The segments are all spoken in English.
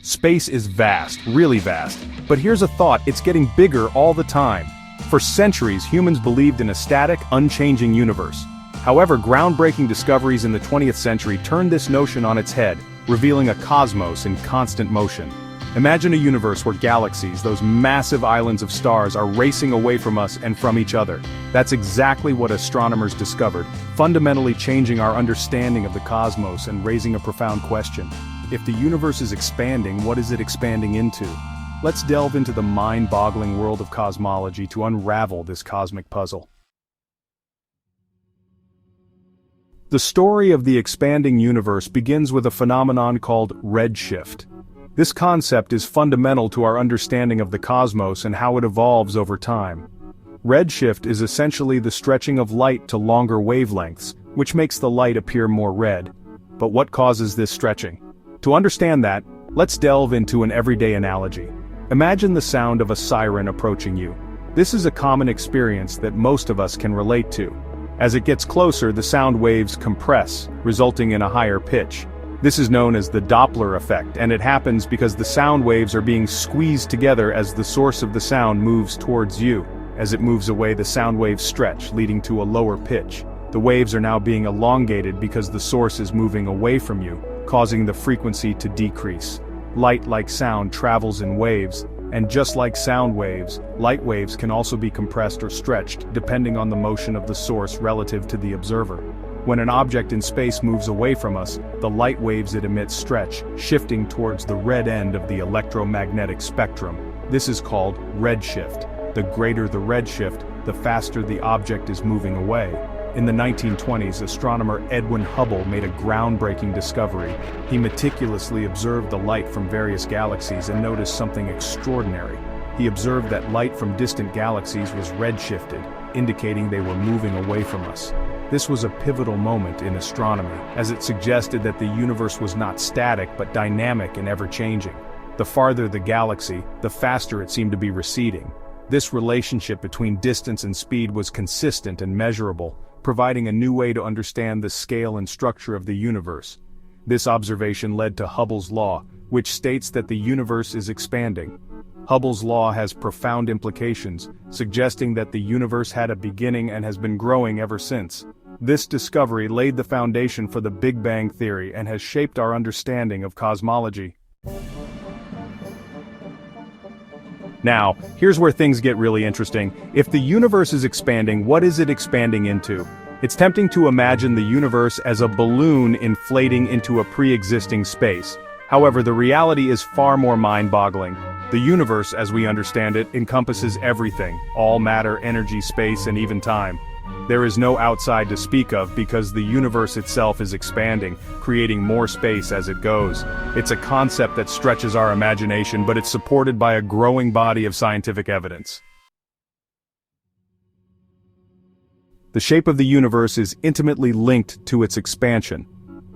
Space is vast, really vast. But here's a thought, it's getting bigger all the time. For centuries, humans believed in a static, unchanging universe. However, groundbreaking discoveries in the 20th century turned this notion on its head, revealing a cosmos in constant motion. Imagine a universe where galaxies, those massive islands of stars, are racing away from us and from each other. That's exactly what astronomers discovered, fundamentally changing our understanding of the cosmos and raising a profound question. If the universe is expanding, what is it expanding into? Let's delve into the mind-boggling world of cosmology to unravel this cosmic puzzle. The story of the expanding universe begins with a phenomenon called redshift. This concept is fundamental to our understanding of the cosmos and how it evolves over time. Redshift is essentially the stretching of light to longer wavelengths, which makes the light appear more red. But what causes this stretching? To understand that, let's delve into an everyday analogy. Imagine the sound of a siren approaching you. This is a common experience that most of us can relate to. As it gets closer, the sound waves compress, resulting in a higher pitch. This is known as the Doppler effect, and it happens because the sound waves are being squeezed together as the source of the sound moves towards you. As it moves away, the sound waves stretch, leading to a lower pitch. The waves are now being elongated because the source is moving away from you, causing the frequency to decrease. Light, like sound, travels in waves, and just like sound waves, light waves can also be compressed or stretched depending on the motion of the source relative to the observer. When an object in space moves away from us, the light waves it emits stretch, shifting towards the red end of the electromagnetic spectrum. This is called redshift. The greater the redshift, the faster the object is moving away. In the 1920s, astronomer Edwin Hubble made a groundbreaking discovery. He meticulously observed the light from various galaxies and noticed something extraordinary. He observed that light from distant galaxies was redshifted, indicating they were moving away from us. This was a pivotal moment in astronomy, as it suggested that the universe was not static but dynamic and ever-changing. The farther the galaxy, the faster it seemed to be receding. This relationship between distance and speed was consistent and measurable, providing a new way to understand the scale and structure of the universe. This observation led to Hubble's law, which states that the universe is expanding. Hubble's law has profound implications, suggesting that the universe had a beginning and has been growing ever since. This discovery laid the foundation for the Big Bang theory and has shaped our understanding of cosmology. Now, here's where things get really interesting. If the universe is expanding, what is it expanding into? It's tempting to imagine the universe as a balloon inflating into a pre-existing space. However, the reality is far more mind-boggling. The universe, as we understand it, encompasses everything, all matter, energy, space, and even time. There is no outside to speak of because the universe itself is expanding, creating more space as it goes. It's a concept that stretches our imagination, but it's supported by a growing body of scientific evidence. The shape of the universe is intimately linked to its expansion.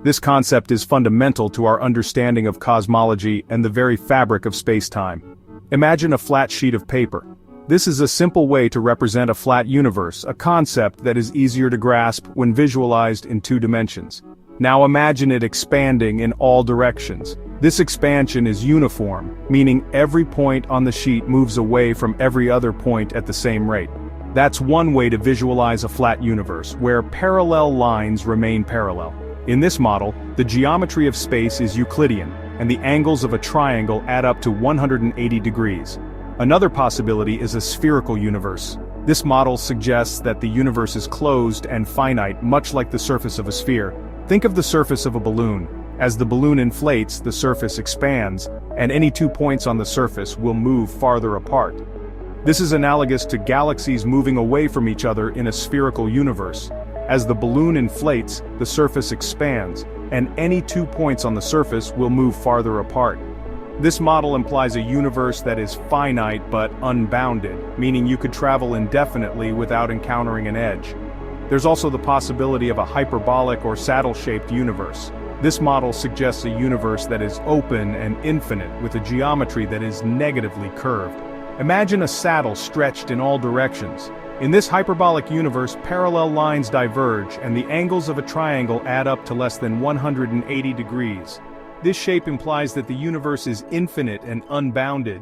This concept is fundamental to our understanding of cosmology and the very fabric of space-time. Imagine a flat sheet of paper. This is a simple way to represent a flat universe, a concept that is easier to grasp when visualized in two dimensions. Now imagine it expanding in all directions. This expansion is uniform, meaning every point on the sheet moves away from every other point at the same rate. That's one way to visualize a flat universe, where parallel lines remain parallel. In this model, the geometry of space is Euclidean, and the angles of a triangle add up to 180 degrees. Another possibility is a spherical universe. This model suggests that the universe is closed and finite, much like the surface of a sphere. Think of the surface of a balloon. As the balloon inflates, the surface expands, and any 2 points on the surface will move farther apart. This is analogous to galaxies moving away from each other in a spherical universe. As the balloon inflates, the surface expands, and any 2 points on the surface will move farther apart. This model implies a universe that is finite but unbounded, meaning you could travel indefinitely without encountering an edge. There's also the possibility of a hyperbolic or saddle-shaped universe. This model suggests a universe that is open and infinite with a geometry that is negatively curved. Imagine a saddle stretched in all directions. In this hyperbolic universe, parallel lines diverge and the angles of a triangle add up to less than 180 degrees. This shape implies that the universe is infinite and unbounded.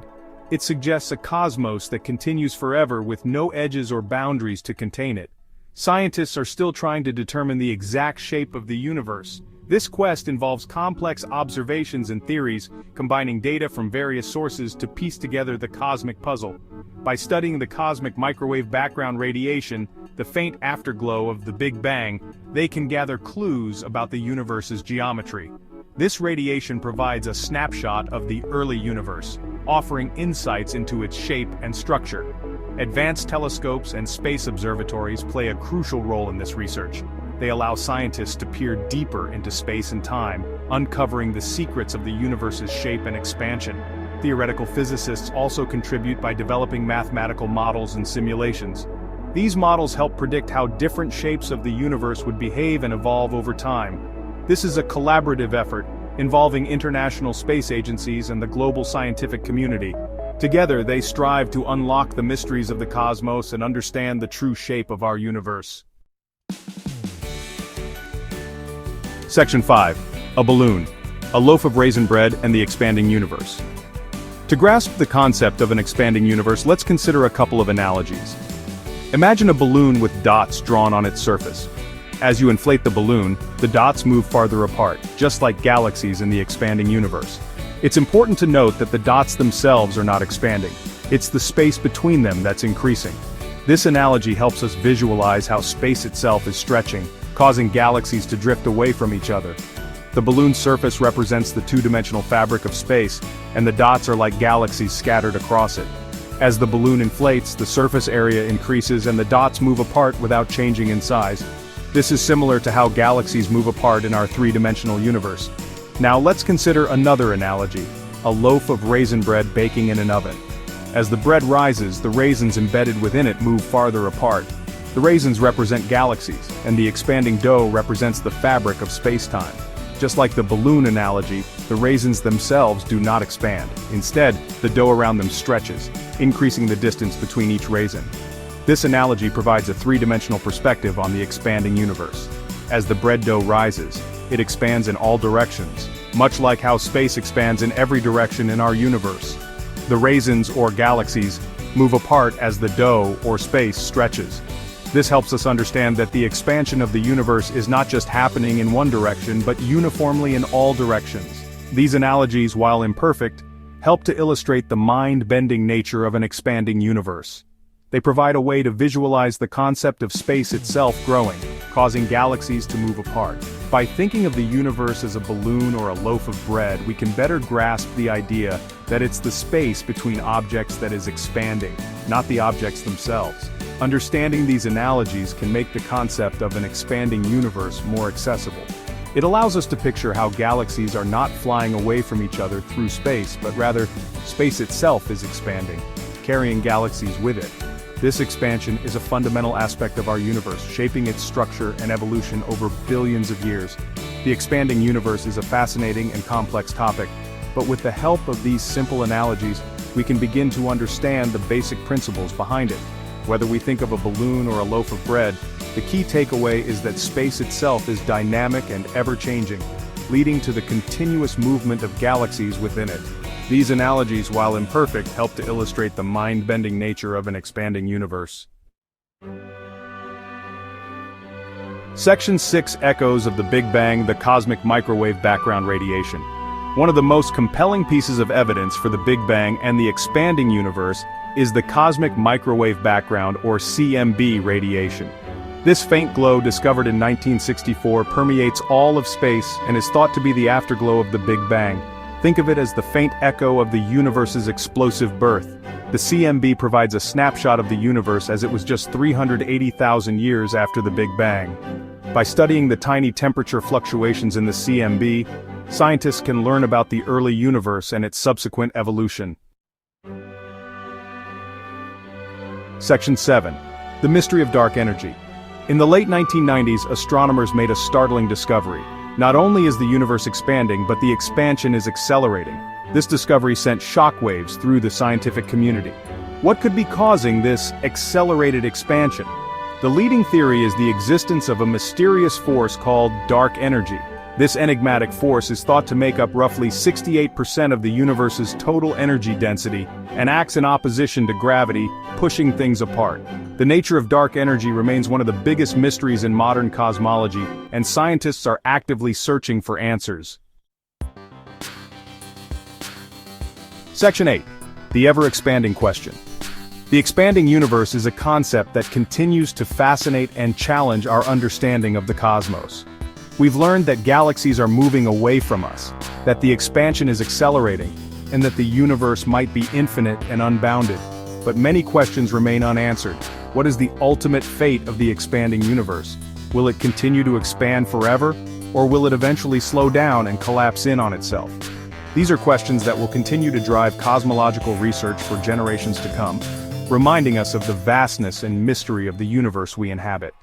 It suggests a cosmos that continues forever with no edges or boundaries to contain it. Scientists are still trying to determine the exact shape of the universe. This quest involves complex observations and theories, combining data from various sources to piece together the cosmic puzzle. By studying the cosmic microwave background radiation, the faint afterglow of the Big Bang, they can gather clues about the universe's geometry. This radiation provides a snapshot of the early universe, offering insights into its shape and structure. Advanced telescopes and space observatories play a crucial role in this research. They allow scientists to peer deeper into space and time, uncovering the secrets of the universe's shape and expansion. Theoretical physicists also contribute by developing mathematical models and simulations. These models help predict how different shapes of the universe would behave and evolve over time. This is a collaborative effort, involving international space agencies and the global scientific community. Together, they strive to unlock the mysteries of the cosmos and understand the true shape of our universe. Section 5. A balloon, a loaf of raisin bread, and the expanding universe. To grasp the concept of an expanding universe, let's consider a couple of analogies. Imagine a balloon with dots drawn on its surface. As you inflate the balloon, the dots move farther apart, just like galaxies in the expanding universe. It's important to note that the dots themselves are not expanding. It's the space between them that's increasing. This analogy helps us visualize how space itself is stretching, causing galaxies to drift away from each other. The balloon's surface represents the two-dimensional fabric of space, and the dots are like galaxies scattered across it. As the balloon inflates, the surface area increases and the dots move apart without changing in size. This is similar to how galaxies move apart in our three-dimensional universe. Now let's consider another analogy, a loaf of raisin bread baking in an oven. As the bread rises, the raisins embedded within it move farther apart. The raisins represent galaxies, and the expanding dough represents the fabric of space-time. Just like the balloon analogy, the raisins themselves do not expand. Instead, the dough around them stretches, increasing the distance between each raisin. This analogy provides a three-dimensional perspective on the expanding universe. As the bread dough rises, it expands in all directions, much like how space expands in every direction in our universe. The raisins, or galaxies, move apart as the dough, or space, stretches. This helps us understand that the expansion of the universe is not just happening in one direction, but uniformly in all directions. These analogies, while imperfect, help to illustrate the mind-bending nature of an expanding universe. They provide a way to visualize the concept of space itself growing, causing galaxies to move apart. By thinking of the universe as a balloon or a loaf of bread, we can better grasp the idea that it's the space between objects that is expanding, not the objects themselves. Understanding these analogies can make the concept of an expanding universe more accessible. It allows us to picture how galaxies are not flying away from each other through space, but rather, space itself is expanding, carrying galaxies with it. This expansion is a fundamental aspect of our universe, shaping its structure and evolution over billions of years. The expanding universe is a fascinating and complex topic, but with the help of these simple analogies, we can begin to understand the basic principles behind it. Whether we think of a balloon or a loaf of bread, the key takeaway is that space itself is dynamic and ever-changing, leading to the continuous movement of galaxies within it. These analogies, while imperfect, help to illustrate the mind-bending nature of an expanding universe. Section 6 echoes of the Big Bang, the cosmic microwave background radiation. One of the most compelling pieces of evidence for the Big Bang and the expanding universe is the cosmic microwave background, or CMB, radiation. This faint glow, discovered in 1964, permeates all of space and is thought to be the afterglow of the Big Bang. Think of it as the faint echo of the universe's explosive birth. The CMB provides a snapshot of the universe as it was just 380,000 years after the Big Bang. By studying the tiny temperature fluctuations in the CMB, scientists can learn about the early universe and its subsequent evolution. Section 7. The mystery of dark energy. In the late 1990s, astronomers made a startling discovery. Not only is the universe expanding, but the expansion is accelerating. This discovery sent shockwaves through the scientific community. What could be causing this accelerated expansion? The leading theory is the existence of a mysterious force called dark energy. This enigmatic force is thought to make up roughly 68% of the universe's total energy density and acts in opposition to gravity, pushing things apart. The nature of dark energy remains one of the biggest mysteries in modern cosmology, and scientists are actively searching for answers. Section 8. The ever-expanding question. The expanding universe is a concept that continues to fascinate and challenge our understanding of the cosmos. We've learned that galaxies are moving away from us, that the expansion is accelerating, and that the universe might be infinite and unbounded. But many questions remain unanswered. What is the ultimate fate of the expanding universe? Will it continue to expand forever, or will it eventually slow down and collapse in on itself? These are questions that will continue to drive cosmological research for generations to come, reminding us of the vastness and mystery of the universe we inhabit.